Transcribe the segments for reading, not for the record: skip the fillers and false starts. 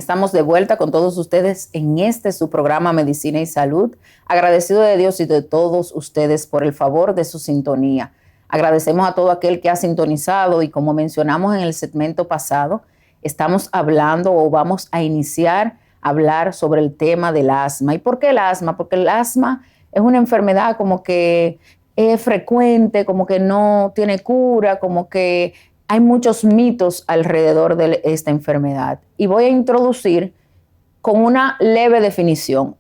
Estamos de vuelta con todos ustedes en su programa Medicina y Salud. Agradecido de Dios y de todos ustedes por el favor de su sintonía. Agradecemos a todo aquel que ha sintonizado y como mencionamos en el segmento pasado, estamos hablando o vamos a iniciar a hablar sobre el tema del asma. ¿Y por qué el asma? Porque el asma es una enfermedad como que es frecuente, como que no tiene cura, como que hay muchos mitos alrededor de esta enfermedad. Y voy a introducir con una leve definición.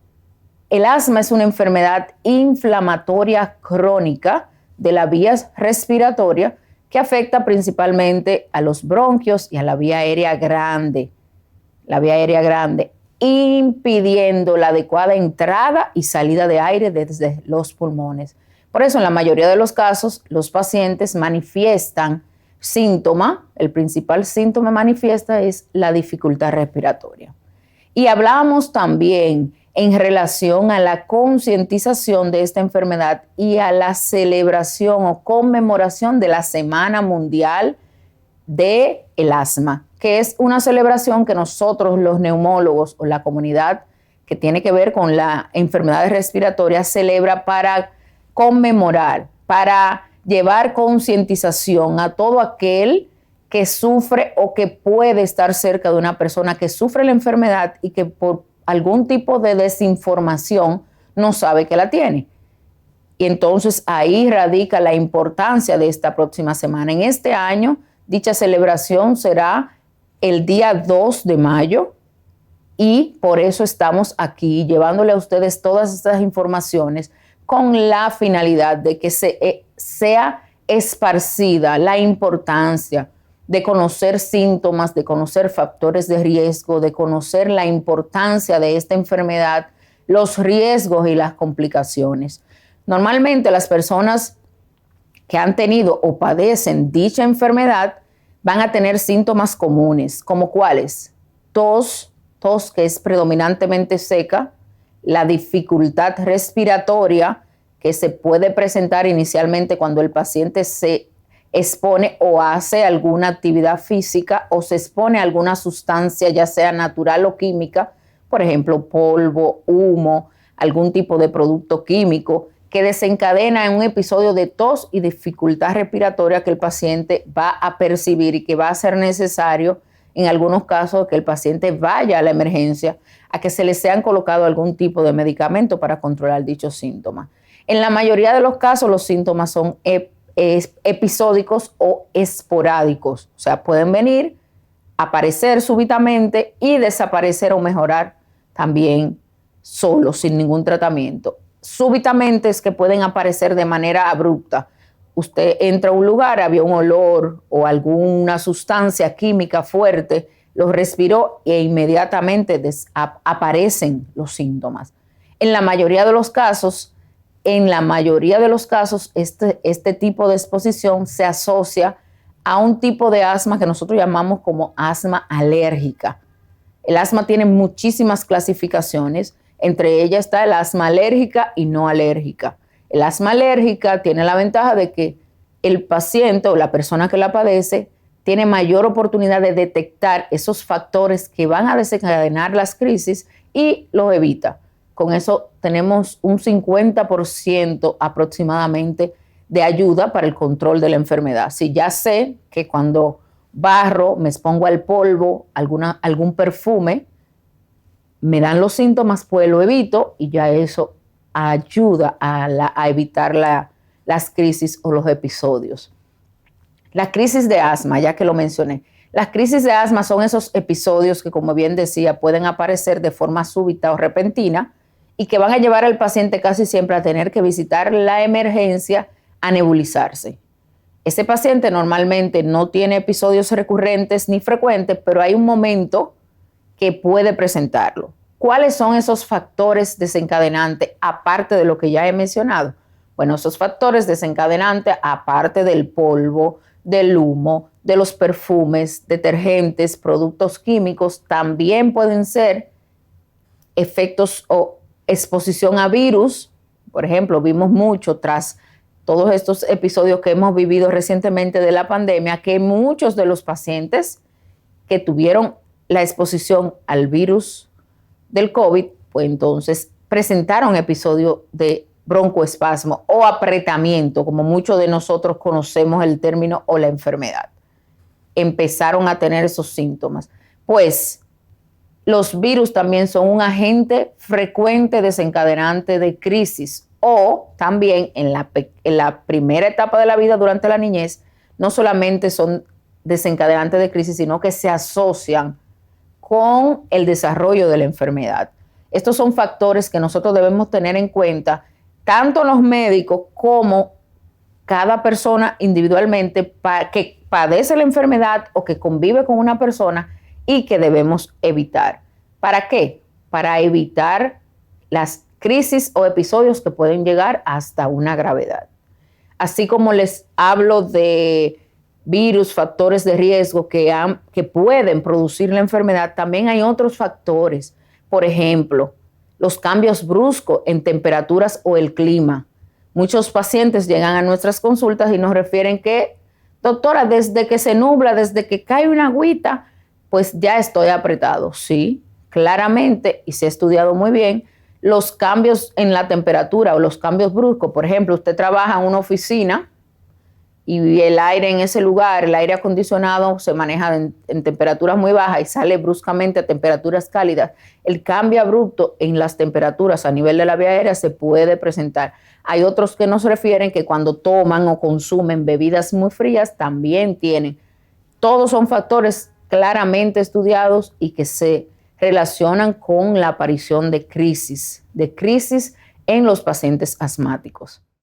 El asma es una enfermedad inflamatoria crónica de la vía respiratoria que afecta principalmente a los bronquios y a la vía aérea grande. Impidiendo la adecuada entrada y salida de aire desde los pulmones. Por eso, en la mayoría de los casos, los pacientes manifiestan síntoma, el principal síntoma manifiesta es la dificultad respiratoria. Y hablamos también en relación a la concientización de esta enfermedad y a la celebración o conmemoración de la Semana Mundial del Asma, que es una celebración que nosotros los neumólogos o la comunidad que tiene que ver con las enfermedades respiratorias celebra para conmemorar, para llevar concientización a todo aquel que sufre o que puede estar cerca de una persona que sufre la enfermedad y que por algún tipo de desinformación no sabe que la tiene. Y entonces ahí radica la importancia de esta próxima semana. En este año, dicha celebración será el día 2 de mayo y por eso estamos aquí llevándole a ustedes todas estas informaciones con la finalidad de que sea esparcida la importancia de conocer síntomas, de conocer factores de riesgo, de conocer la importancia de esta enfermedad, los riesgos y las complicaciones. Normalmente las personas que han tenido o padecen dicha enfermedad van a tener síntomas comunes, como cuáles: tos que es predominantemente seca, la dificultad respiratoria que se puede presentar inicialmente cuando el paciente se expone o hace alguna actividad física o se expone a alguna sustancia, ya sea natural o química, por ejemplo, polvo, humo, algún tipo de producto químico que desencadena en un episodio de tos y dificultad respiratoria que el paciente va a percibir y que va a ser necesario en algunos casos que el paciente vaya a la emergencia a que se le sean colocado algún tipo de medicamento para controlar dichos síntomas. En la mayoría de los casos los síntomas son episódicos o esporádicos, o sea, pueden venir, aparecer súbitamente y desaparecer o mejorar también solos, sin ningún tratamiento. Súbitamente es que pueden aparecer de manera abrupta. Usted entra a un lugar, había un olor o alguna sustancia química fuerte, lo respiró e inmediatamente aparecen los síntomas. En la mayoría de los casos, este tipo de exposición se asocia a un tipo de asma que nosotros llamamos como asma alérgica. El asma tiene muchísimas clasificaciones, entre ellas está el asma alérgica y no alérgica. El asma alérgica tiene la ventaja de que el paciente o la persona que la padece tiene mayor oportunidad de detectar esos factores que van a desencadenar las crisis y los evita. Con eso tenemos un 50% aproximadamente de ayuda para el control de la enfermedad. Si ya sé que cuando barro, me expongo al polvo, algún perfume, me dan los síntomas, pues lo evito y ya eso ayuda a evitar las crisis o los episodios. La crisis de asma, ya que lo mencioné. Las crisis de asma son esos episodios que, como bien decía, pueden aparecer de forma súbita o repentina y que van a llevar al paciente casi siempre a tener que visitar la emergencia a nebulizarse. Ese paciente normalmente no tiene episodios recurrentes ni frecuentes, pero hay un momento que puede presentarlo. ¿Cuáles son esos factores desencadenantes aparte de lo que ya he mencionado? Bueno, esos factores desencadenantes, aparte del polvo, del humo, de los perfumes, detergentes, productos químicos, también pueden ser efectos o exposición a virus. Por ejemplo, vimos mucho tras todos estos episodios que hemos vivido recientemente de la pandemia, que muchos de los pacientes que tuvieron la exposición al virus del COVID, pues entonces presentaron episodios de broncoespasmo o apretamiento, como muchos de nosotros conocemos el término, o la enfermedad. Empezaron a tener esos síntomas. Pues los virus también son un agente frecuente desencadenante de crisis, o también en la primera etapa de la vida, durante la niñez, no solamente son desencadenantes de crisis, sino que se asocian con el desarrollo de la enfermedad. Estos son factores que nosotros debemos tener en cuenta, tanto los médicos como cada persona individualmente que padece la enfermedad o que convive con una persona, y que debemos evitar. ¿Para qué? Para evitar las crisis o episodios que pueden llegar hasta una gravedad. Así como les hablo de virus, factores de riesgo que pueden producir la enfermedad, también hay otros factores. Por ejemplo, los cambios bruscos en temperaturas o el clima. Muchos pacientes llegan a nuestras consultas y nos refieren que, doctora, desde que se nubla, desde que cae una agüita, pues ya estoy apretado. Sí, claramente, y se ha estudiado muy bien, los cambios en la temperatura o los cambios bruscos. Por ejemplo, usted trabaja en una oficina y el aire en ese lugar, el aire acondicionado, se maneja en temperaturas muy bajas y sale bruscamente a temperaturas cálidas. El cambio abrupto en las temperaturas a nivel de la vía aérea se puede presentar. Hay otros que nos refieren que cuando toman o consumen bebidas muy frías también tienen. Todos son factores claramente estudiados y que se relacionan con la aparición de crisis en los pacientes asmáticos.